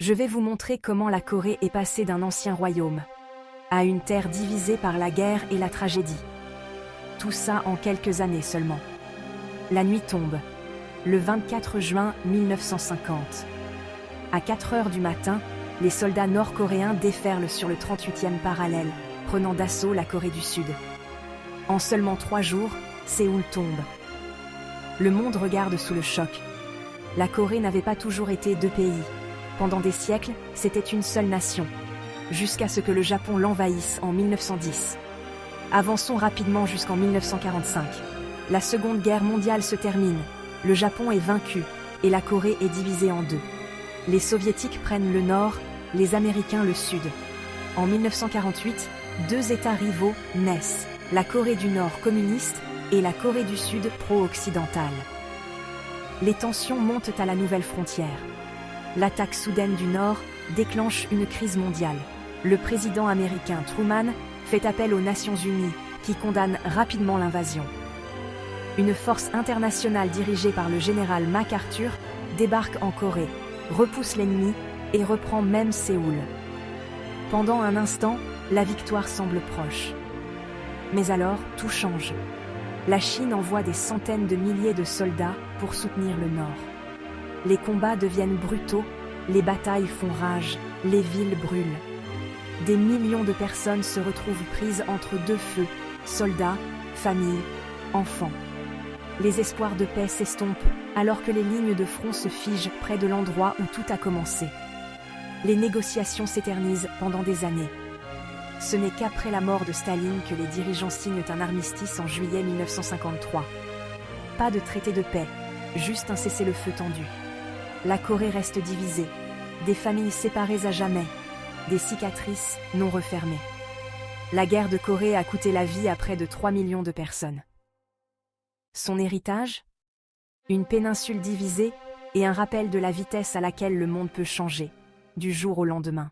Je vais vous montrer comment la Corée est passée d'un ancien royaume à une terre divisée par la guerre et la tragédie. Tout ça en quelques années seulement. La nuit tombe, le 24 juin 1950. À 4 heures du matin, les soldats nord-coréens déferlent sur le 38e parallèle, prenant d'assaut la Corée du Sud. En seulement 3 jours, Séoul tombe. Le monde regarde sous le choc. La Corée n'avait pas toujours été deux pays. Pendant des siècles, c'était une seule nation, jusqu'à ce que le Japon l'envahisse en 1910. Avançons rapidement jusqu'en 1945. La Seconde Guerre mondiale se termine, le Japon est vaincu et la Corée est divisée en deux. Les Soviétiques prennent le nord, les Américains le sud. En 1948, deux États rivaux naissent, la Corée du Nord communiste et la Corée du Sud pro-occidentale. Les tensions montent à la nouvelle frontière. L'attaque soudaine du Nord déclenche une crise mondiale. Le président américain Truman fait appel aux Nations Unies, qui condamnent rapidement l'invasion. Une force internationale dirigée par le général MacArthur débarque en Corée, repousse l'ennemi et reprend même Séoul. Pendant un instant, la victoire semble proche. Mais alors, tout change. La Chine envoie des centaines de milliers de soldats pour soutenir le Nord. Les combats deviennent brutaux, les batailles font rage, les villes brûlent. Des millions de personnes se retrouvent prises entre deux feux, soldats, familles, enfants. Les espoirs de paix s'estompent alors que les lignes de front se figent près de l'endroit où tout a commencé. Les négociations s'éternisent pendant des années. Ce n'est qu'après la mort de Staline que les dirigeants signent un armistice en juillet 1953. Pas de traité de paix, juste un cessez-le-feu tendu. La Corée reste divisée, des familles séparées à jamais, des cicatrices non refermées. La guerre de Corée a coûté la vie à près de 3 millions de personnes. Son héritage ? Une péninsule divisée et un rappel de la vitesse à laquelle le monde peut changer, du jour au lendemain.